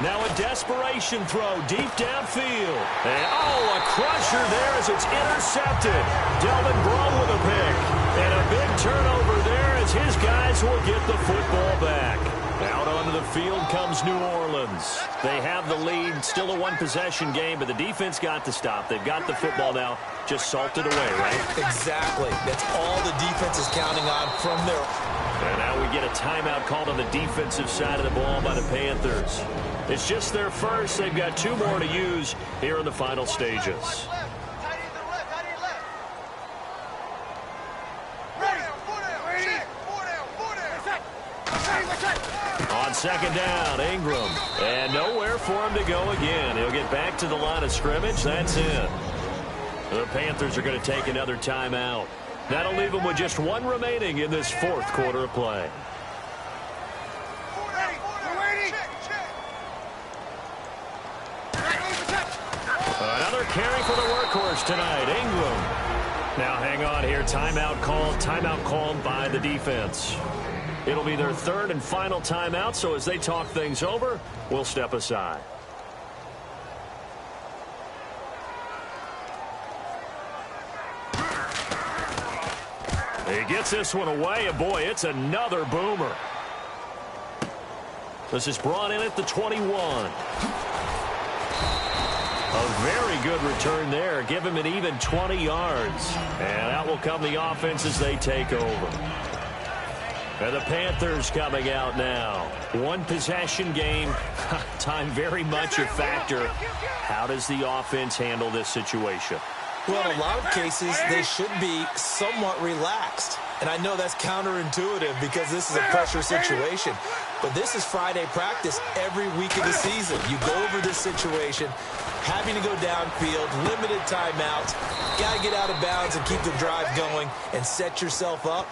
Now a desperation throw deep downfield. And, a crusher there as it's intercepted. Delvin Breaux with a pick. And a big turnover there as his guys will get the football back. Out onto the field comes New Orleans. They have the lead, still a one-possession game, but the defense got to stop. They've got the football now, just salted away, right? Exactly. That's all the defense is counting on from their... And now we get a timeout called on the defensive side of the ball by the Panthers. It's just their first. They've got 2 more to use here in the final stages. On second down, Ingram. And nowhere for him to go again. He'll get back to the line of scrimmage. That's it. The Panthers are going to take another timeout. That'll leave them with just 1 remaining in this 4th quarter of play. Another carry for the workhorse tonight, Ingram. Now hang on here. Timeout called by the defense. It'll be their 3rd and final timeout, so as they talk things over, we'll step aside. He gets this one away, and boy, it's another boomer. This is brought in at the 21. A very good return there. Give him an even 20 yards. And out will come the offense as they take over. And the Panthers coming out now. 1 possession game. Time very much a factor. How does the offense handle this situation? Well, in a lot of cases, they should be somewhat relaxed. And I know that's counterintuitive because this is a pressure situation. But this is Friday practice every week of the season. You go over this situation, having to go downfield, limited timeouts, got to get out of bounds and keep the drive going and set yourself up.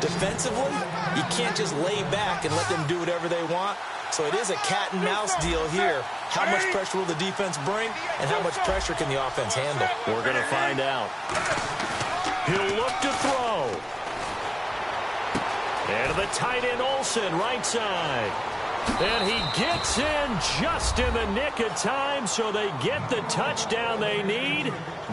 Defensively, you can't just lay back and let them do whatever they want. So it is a cat-and-mouse deal here. How much pressure will the defense bring, and how much pressure can the offense handle? We're going to find out. He'll look to throw. And to the tight end, Olsen, right side. And he gets in just in the nick of time, so they get the touchdown they need.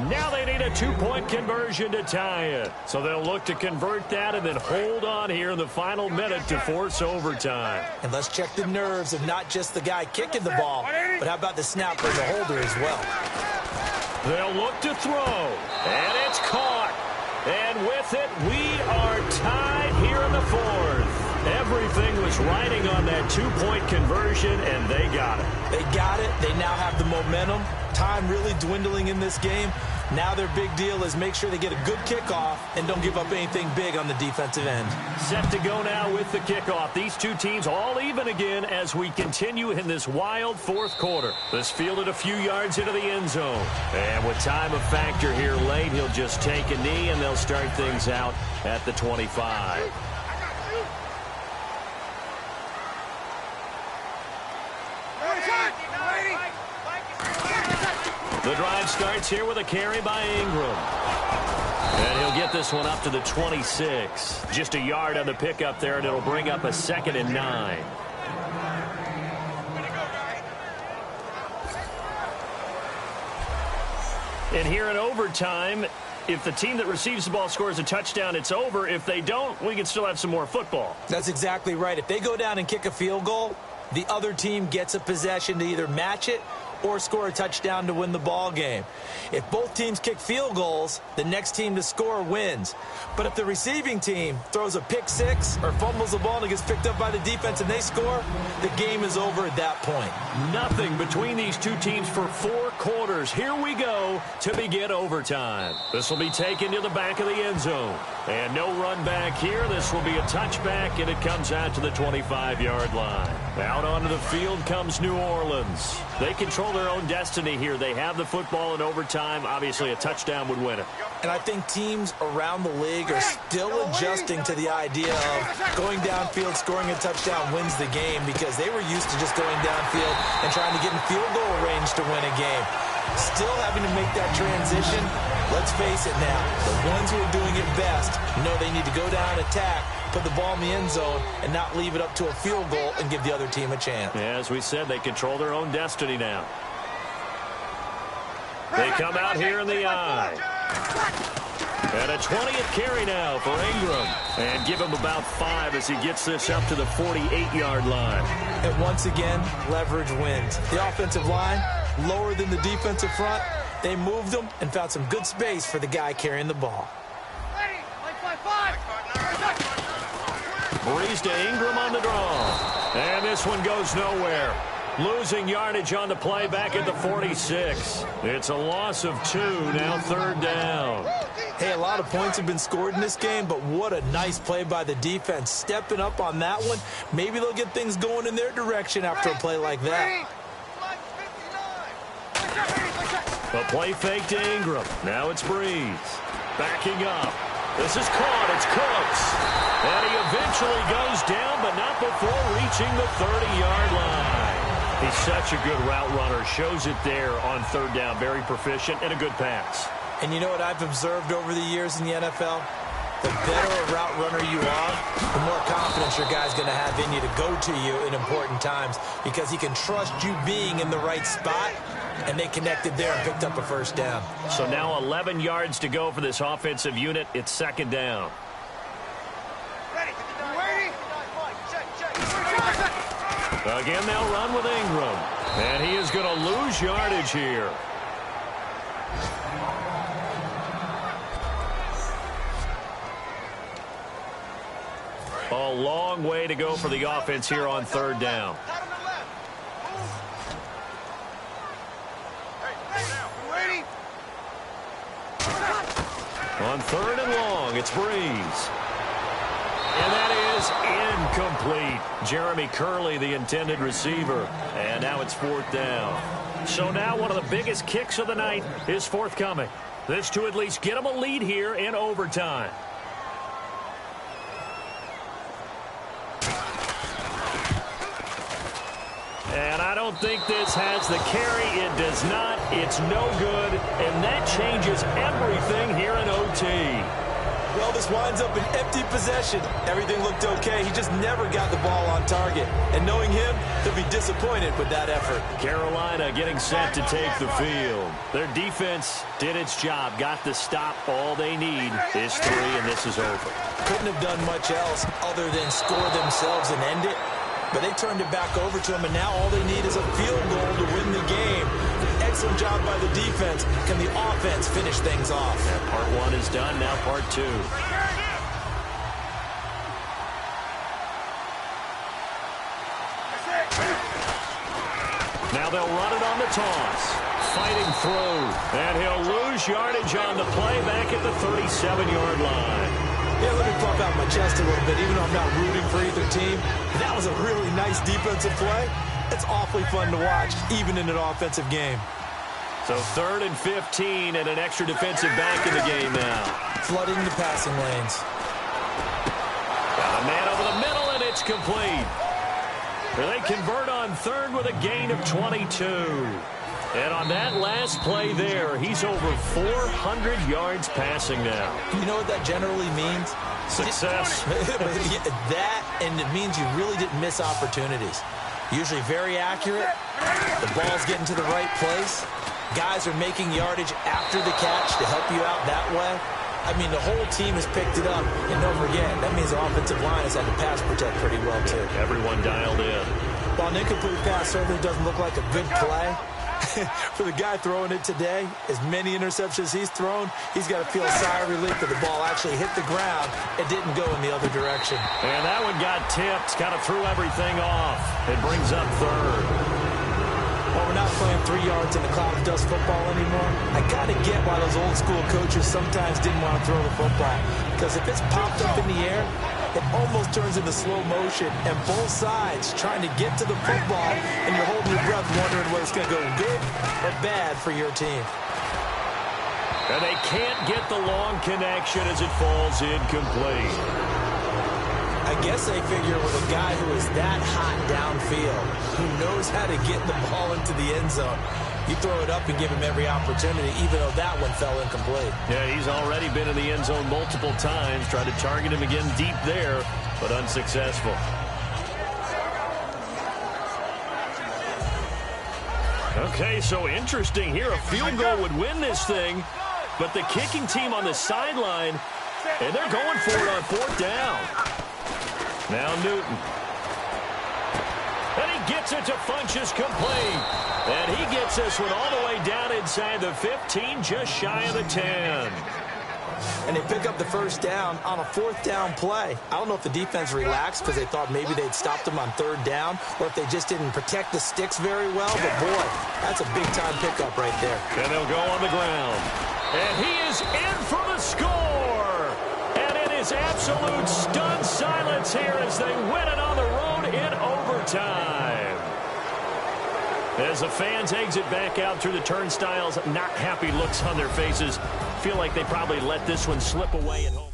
Now they need a 2-point conversion to tie it. So they'll look to convert that and then hold on here in the final minute to force overtime. And let's check the nerves of not just the guy kicking the ball, but how about the snapper and the holder as well. They'll look to throw, and it's caught. And with it, we are tied here in the 4th. Everything was riding on that 2-point conversion, and they got it. They got it. They now have the momentum. Time really dwindling in this game. Now their big deal is make sure they get a good kickoff and don't give up anything big on the defensive end. Set to go now with the kickoff. These 2 teams all even again as we continue in this wild 4th quarter. This fielded a few yards into the end zone. And with time a factor here late, he'll just take a knee and they'll start things out at the 25. The drive starts here with a carry by Ingram. And he'll get this one up to the 26. Just a yard on the pickup there, and it'll bring up a 2nd and 9. And here in overtime, if the team that receives the ball scores a touchdown, it's over. If they don't, we can still have some more football. That's exactly right. If they go down and kick a field goal, the other team gets a possession to either match it or score a touchdown to win the ball game. If both teams kick field goals, the next team to score wins. But if the receiving team throws a pick 6 or fumbles the ball and it gets picked up by the defense and they score, the game is over at that point. Nothing between these 2 teams for 4 quarters. Here we go to begin overtime. This will be taken to the back of the end zone. And no run back here. This will be a touchback, and it comes out to the 25-yard line. Out onto the field comes New Orleans. They control their own destiny here. They have the football in overtime. Obviously, a touchdown would win it. And I think teams around the league are still adjusting to the idea of going downfield, scoring a touchdown wins the game, because they were used to just going downfield and trying to get in field goal range to win a game. Still having to make that transition. Let's face it now, the ones who are doing it best know they need to go down and attack put the ball in the end zone, and not leave it up to a field goal and give the other team a chance. Yeah, as we said, they control their own destiny now. They come out here in the eye. And a 20th carry now for Ingram. And give him about 5 as he gets this up to the 48-yard line. And once again, leverage wins. The offensive line, lower than the defensive front. They moved them and found some good space for the guy carrying the ball. Breeze to Ingram on the draw. And this one goes nowhere. Losing yardage on the play back at the 46. It's a loss of 2, now 3rd down. Hey, a lot of points have been scored in this game, but what a nice play by the defense. Stepping up on that one. Maybe they'll get things going in their direction after a play like that. The play fake to Ingram. Now it's Breeze. Backing up. This is caught. It's Cooks. And he eventually goes down, but not before reaching the 30-yard line. He's such a good route runner. Shows it there on 3rd down. Very proficient and a good pass. And you know what I've observed over the years in the NFL? The better a route runner you are, the more confidence your guy's going to have in you to go to you in important times because he can trust you being in the right spot, and they connected there and picked up a 1st down. So now 11 yards to go for this offensive unit. It's 2nd down. Again, they'll run with Ingram. And he is going to lose yardage here. A long way to go for the offense here on 3rd down. On 3rd and long, it's Breeze. And that is incomplete. Jeremy Curley, the intended receiver. And now it's 4th down. So now one of the biggest kicks of the night is forthcoming. This to at least get them a lead here in overtime. And I don't think this has the carry. It does not. It's no good. And that changes everything here in OT. Well, this winds up an empty possession. Everything looked okay. He just never got the ball on target. And knowing him, he'll be disappointed with that effort. Carolina getting set to take the field. Their defense did its job. Got the stop. All they need is 3, and this is over. Couldn't have done much else other than score themselves and end it. But they turned it back over to him, and now all they need is a field goal to win the game. Excellent job by the defense. Can the offense finish things off? Yeah, part 1 is done, now part 2. Now they'll run it on the toss. Fighting through. And he'll lose yardage on the play back at the 37-yard line. Yeah, let me pump out my chest a little bit, even though I'm not rooting for either team. That was a really nice defensive play. It's awfully fun to watch, even in an offensive game. So 3rd and 15 and an extra defensive back in the game now. Flooding the passing lanes. Got a man over the middle, and it's complete. They convert on 3rd with a gain of 22. And on that last play there, he's over 400 yards passing now. You know what that generally means? Success. That, and it means you really didn't miss opportunities. Usually very accurate. The ball's getting to the right place. Guys are making yardage after the catch to help you out that way. I mean, the whole team has picked it up. And don't forget, that means the offensive line has had to pass protect pretty well, too. Everyone dialed in. While an incomplete pass certainly doesn't look like a good play, for the guy throwing it today, as many interceptions he's thrown, he's got to feel a sigh of relief that the ball actually hit the ground and didn't go in the other direction. And that one got tipped, kind of threw everything off. It brings up 3rd. Well, we're not playing 3 yards in the cloud of dust football anymore. I got to get why those old school coaches sometimes didn't want to throw the football. Because if it's popped up in the air, it almost turns into slow motion, and both sides trying to get to the football, and you're holding your breath wondering whether it's going to go good or bad for your team. And they can't get the long connection as it falls incomplete. I guess they figure with a guy who is that hot downfield, who knows how to get the ball into the end zone, you throw it up and give him every opportunity, even though that one fell incomplete. Yeah, he's already been in the end zone multiple times. Tried to target him again deep there. but unsuccessful. Okay, so interesting here. A field goal would win this thing, but the kicking team on the sideline, and they're going for it on fourth down. Now Newton. And he gets it to Funchess complete. And he gets this one all the way down inside the 15, just shy of the 10. And they pick up the first down on a fourth down play. I don't know if the defense relaxed because they thought maybe they'd stopped them on third down or if they just didn't protect the sticks very well. But, boy, that's a big-time pickup right there. And they'll go on the ground. And he is in for the score. And it is absolute stunned silence here as they win it on the road in overtime. As the fans exit back out through the turnstiles, not happy looks on their faces. Feel like they probably let this one slip away at home.